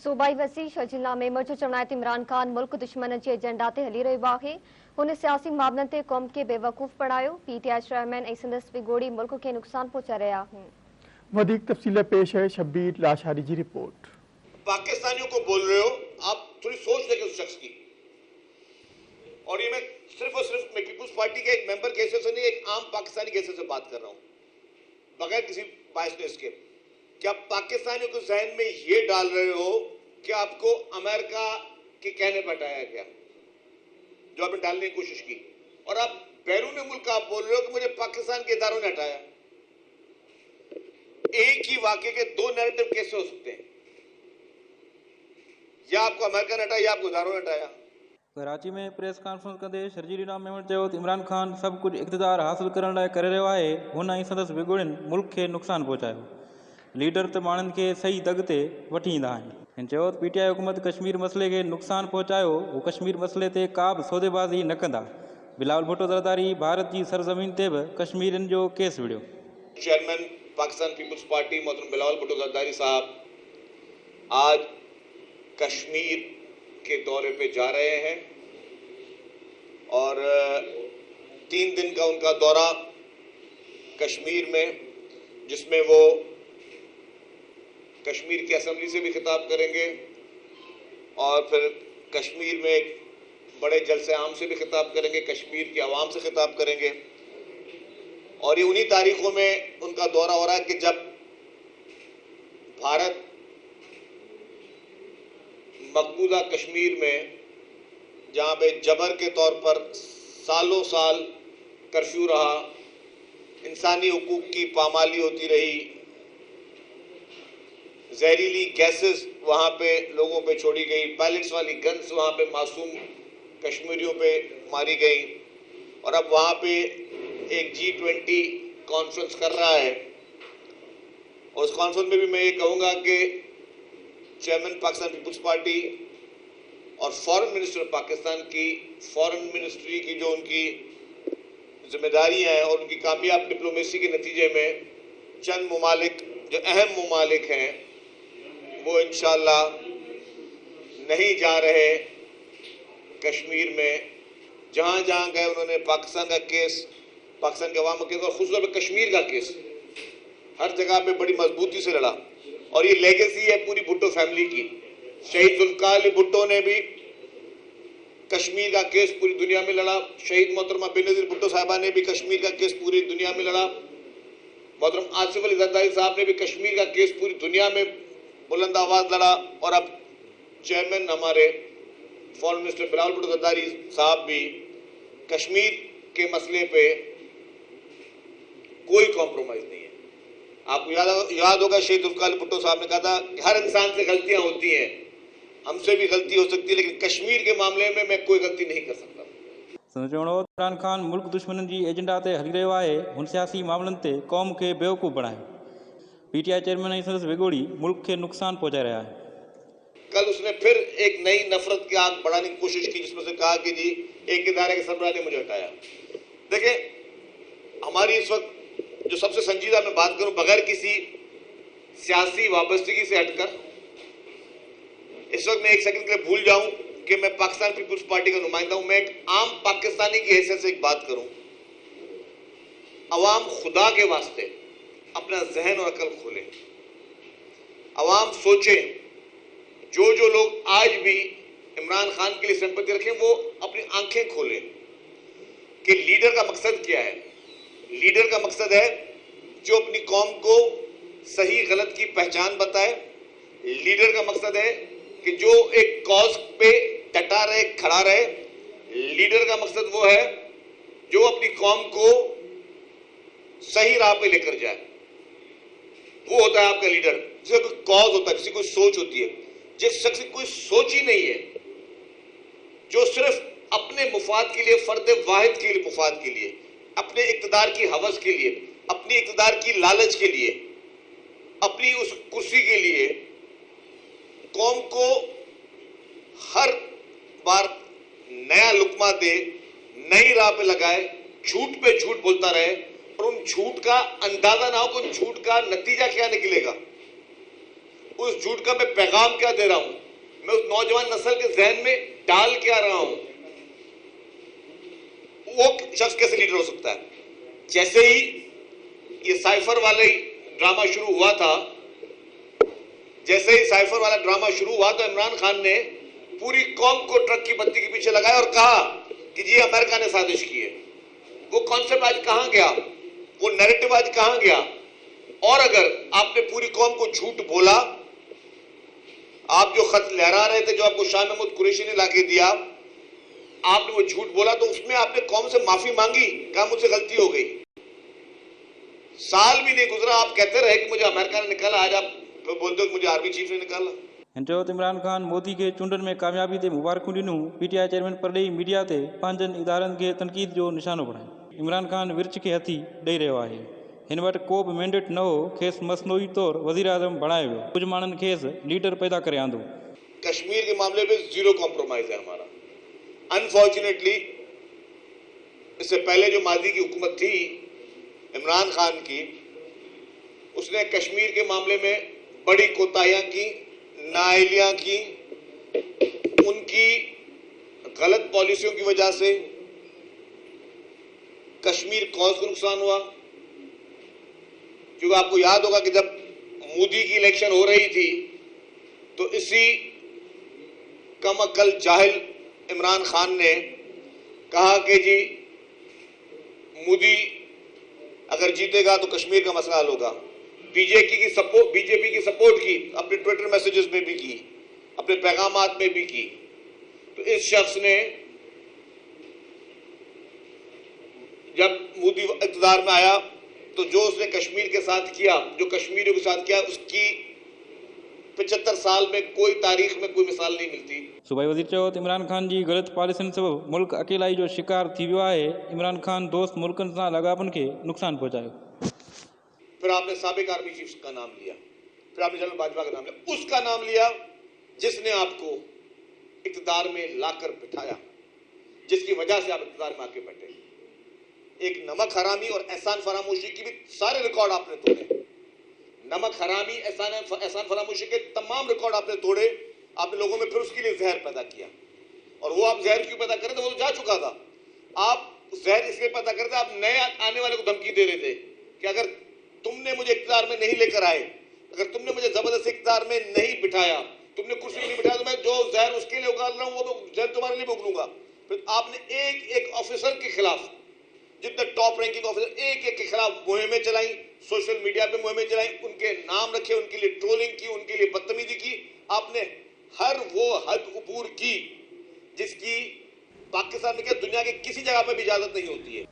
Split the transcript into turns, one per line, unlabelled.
सूबाई वज़ीर शर्जिला में मर्जो चवणायत इमरान खान मुल्क दुश्मन के एजेंडा ते हली रहियो आहे। हुन सियासी मामलन ते क़ौम के बेवकूफ़ बणायो। पीटीआई चेयरमैन ऐं संदसि बिगोड़ी मुल्क के नुक़सान पहुंचा रहा आहिनि।
वधिक तफ़सील पेश है शब्बीर लाशारी की रिपोर्ट।
पाकिस्तानियों को बोल रहे हो, आप थोड़ी सोच लें उस शख्स की। और ये मैं सिर्फ और सिर्फ पीपुल्स पार्टी के एक मेंबर के हैसियत से नहीं, एक आम पाकिस्तानी के हैसियत से बात कर रहा हूं, बगैर किसी बायसनेस के। क्या पाकिस्तानियों के जहन में ये डाल रहे हो कि आपको अमेरिका के कहने पर हटाया गया, जो आपने डालने की कोशिश की, और आप बैरून मुल्क आप बोल रहे हो कि मुझे पाकिस्तान के इदारों ने हटाया। एक ही वाक़े के दो नैरेटिव कैसे हो सकते हैं? या आपको अमेरिका ने हटाया या आपको इदारों ने हटाया।
कराची में प्रेस कॉन्फ्रेंस कंदे शर्जील मेमण चयो त इमरान खान सब कुछ इक़्तिदार हासिल करण लाइ करे रहियो आहे। हुन ऐं संदसि बिगुड़ियुनि मुल्क खे नुक़सान पहुचायो। लीडर त माण्हुनि खे सही दग ते वठी ईंदा आहिनि। हिन चयो त पीटीआई हुकूमत कश्मीर मसइले खे नुक़सान पहुचायो, हू कश्मीर मसइले ते का बि सौदेबाज़ी न कंदा। बिलावल भुट्टो ज़रदारी भारत जी सरज़मीन ते बि कश्मीरियुनि जो केस विढ़ियो।
चेयरमैन पाकिस्तान पीपुल्स पार्टी मोहतरम बिलावल भुट्टो ज़रदारी साहब आज कश्मीर के दौरे पे जा रहे हैं और 3 दिन का उनका दौरा कश्मीर में, जिसमें वो कश्मीर की असेंबली से भी खिताब करेंगे और फिर कश्मीर में एक बड़े जलसे आम से भी खिताब करेंगे, कश्मीर की आवाम से खिताब करेंगे। और ये उन्हीं तारीखों में उनका दौरा हो रहा है कि जब भारत मकबूजा कश्मीर में, जहां पे जबर के तौर पर सालों साल कर्फ्यू रहा, इंसानी हुकूक की पामाली होती रही, जहरीली गैसेस वहां पे लोगों पे छोड़ी गई, पैलेट्स वाली गन्स वहां पे मासूम कश्मीरियों पे मारी गई, और अब वहां पे एक G20 कॉन्फ्रेंस कर रहा है। और उस कॉन्फ्रेंस में भी मैं ये कहूँगा कि चेयरमैन पाकिस्तान पीपुल्स पार्टी और फॉरेन मिनिस्टर पाकिस्तान की फॉरेन मिनिस्ट्री की जो उनकी जिम्मेदारियां हैं और उनकी कामयाब डिप्लोमेसी के नतीजे में चंद ममालिक जो अहम ममालिक हैं वो इंशाअल्लाह नहीं जा रहे कश्मीर में। जहां जहां गए उन्होंने पाकिस्तान का केस, पाकिस्तान के अवाम का केस और खुसूस कश्मीर का केस हर जगह पे बड़ी मजबूती से लड़ा। और ये लेगेसी है पूरी भुट्टो फैमिली की। शहीद जुल्फ़िकार अली भुट्टो ने भी कश्मीर का केस पूरी दुनिया में लड़ा। शहीद मोहतरमा बेनज़ीर भुट्टो साहिबा ने भी कश्मीर का केस पूरी दुनिया में लड़ा। मोहतरम आसिफ अली ज़रदारी साहब ने भी कश्मीर का केस पूरी दुनिया में बुलंद आवाज लड़ा। और अब चेयरमैन हमारे फॉरेन मिनिस्टर बिलावल भुट्टो ज़रदारी साहब भी कश्मीर के मसले पे कोई कॉम्प्रोमाइज नहीं है। आपको याद होगा शहीद जुल्फ़िकार अली भुट्टो साहब ने कहा था कि हर इंसान से गलतियां होती हैं, हमसे भी गलती हो सकती है, लेकिन कश्मीर के मामले में मैं कोई गलती नहीं कर सकता।
इमरान खान मुल्क दुश्मन जी एजेंडा ते हली रहियो आहे। हुन सियासी मामलनि ते क़ौम खे बेवकूफ़ बणायो। पीटीआई चेयरमैन ऐं संदसि बिगोड़ी मुल्क खे नुक़सान पहुंचाए रहा है।
कल उसने फिर एक नई नफरत की आग बढ़ाने की कोशिश की, जिसमें से कहा कि जी एक इदारे के सरबराह ने मुझे हटाया। देखिए, हमारी इस वक्त जो सबसे संजीदा मैं बात करूं, बगैर किसी सियासी वाबस्तगी से हटकर, इस वक्त मैं एक सेकंड के लिए भूल जाऊं कि मैं पाकिस्तान पीपुल्स पार्टी का नुमाइंदा हूं, मैं एक आम पाकिस्तानी की हैसियत से एक बात करूं। अवाम खुदा के वास्ते अपना जहन और अकल खोले, अवाम सोचे। जो लोग आज भी इमरान खान के लिए सिंपैथी रखें वो अपनी आंखें खोलें कि लीडर का मकसद क्या है। लीडर का मकसद है जो अपनी कौम को सही गलत की पहचान बताए। लीडर का मकसद है कि जो एक कॉज पे डटा रहे, खड़ा रहे। लीडर का मकसद वो है जो अपनी कौम को सही राह पे लेकर जाए। वो होता है आपका लीडर। जिसका कोई कॉज होता है, किसी कोई सोच होती है। जिस शख्स की कोई सोच ही नहीं है, जो सिर्फ अपने मुफाद के लिए, फर्द वाहिद के लिए, मुफाद के लिए, अपने इक़्तिदार की हवस के लिए, अपनी इक़्तिदार की लालच के लिए, अपनी उस कुर्सी के लिए कौम को हर बार नया लुकमा दे, नई राह पे लगाए, झूठ पे झूठ बोलता रहे और उन झूठ का अंदाजा ना हो कि उन झूठ का नतीजा क्या निकलेगा, उस झूठ का मैं पैगाम क्या दे रहा हूं। मैं उस नौजवान नस्ल के जहन में डाल के आ रहा हूं, वो शख्स कैसे लीडर हो सकता है? जैसे ही ये साइफर वाला ड्रामा शुरू हुआ था, तो इमरान खान ने पूरी कौम को ट्रक की बत्ती के पीछे लगाया और कहा कि जी अमेरिका ने साजिश की है। वो कॉन्सेप्ट आज कहां गया? वो नैरेटिव आज कहां गया? और अगर आपने पूरी कौम को झूठ बोला, आप जो खत लहरा रहे थे, जो आपको शाह महमूद कुरैशी ने लाके दिया, आपने वो झूठ बोला, तो उसमें आपने कौम से माफी मांगी, कहा मुझसे गलती हो गई। साल भी नहीं गुजरा, आप कहते रहे कि मुझे अमेरिका ने निकाला, आज आप तो बोलते हो कि मुझे आर्मी चीफ ने निकाला।
इमरान खान मोदी के चूंडनि में कामयाबी ते मुबारकूं ॾिनूं। PTI चेयरमैन परॾेही मीडिया ते पंहिंजनि इदारनि खे तनक़ीद जो निशानो बणायो। इमरान खान विर्च खे हथी ॾेई रहियो आहे। हिन वटि को बि मैंडेट न हो, खेसि मसनूई तौरु वज़ीर आज़म बणायो वियो। कुझु माण्हुनि खेसि लीडर पैदा करे आंदो।
कश्मीर के मामले में जीरो कॉम्प्रोमाइज है हमारा। अनफॉर्चुनेटली इससे पहले जो मादी की हुकूमत थी इमरान खान की, उसने कश्मीर के मामले में बड़ी कोताहियां की, नाअहलियां की। उनकी गलत पॉलिसियों की वजह से कश्मीर कौज को नुकसान हुआ। क्योंकि आपको याद होगा कि जब मोदी की इलेक्शन हो रही थी तो इसी कम अक्ल जाहिल इमरान खान ने कहा कि जी मोदी अगर जीतेगा तो कश्मीर का मसला हल होगा। बीजेपी की सपोर्ट की, अपने ट्विटर मैसेजेस में भी की, अपने पैगामात में भी की। तो इस शख्स ने जब मोदी इक़्तिदार में आया तो जो उसने कश्मीर के साथ किया, जो कश्मीरियों के साथ किया, उसकी 75 साल में कोई तारीख में कोई मिसाल नहीं मिलती।
सूबाई वज़ीर चयो त इमरान खान जी ग़लत पॉलिसियुनि सबबि मुल्क अकेलाई जो शिकार थी वियो आहे। इमरान खान दोस्त मुल्कनि सां लाॻापनि खे नुक़सान पहुचायो।
फिर आपने साबिक आर्मी चीफ का नाम लिया, फिर आपने जनरल बाजवा का नाम लिया, उसका नाम लिया जिसने आपको इक़्तिदार में लाकर बिठाया, जिसकी वजह से आप इक़्तिदार में आके बैठे। एक नमक हरामी और एहसान फरामोशी की भी सारे रिकॉर्ड आपने तोड़े। नमक हरामी, एहसान फरामोशी के तमाम रिकॉर्ड आपने तोड़े। आपने लोगों में फिर उसके लिए जहर पैदा किया। और वो आप जहर क्यों पैदा कर रहे थे? वो तो जा चुका था। आप जहर इसलिए पैदा कर रहे थे, आप नए आने वाले को धमकी दे रहे थे कि अगर तुमने मुझे इक़्तिदार में नहीं लेकर आए, अगर तुमने मुझे जबरदस्ती इक़्तिदार में नहीं बिठाया, तुमने कुर्सी में नहीं बिठाया, तो मैं जो जहर उसके लिए उगाल रहा हूं वो जहर तुम्हारे लिए उगलूंगा। फिर आपने एक ऑफिसर के खिलाफ, जितने टॉप रैंकिंग ऑफिसर, एक के खिलाफ मुहिमें चलाई, सोशल मीडिया पे मुहिमें चलाई, उनके नाम रखे, उनके लिए ट्रोलिंग की, उनके लिए बदतमीजी की। आपने हर वो हद अबूर की जिसकी पाकिस्तान में क्या दुनिया के किसी जगह पर भी इजाजत नहीं होती है।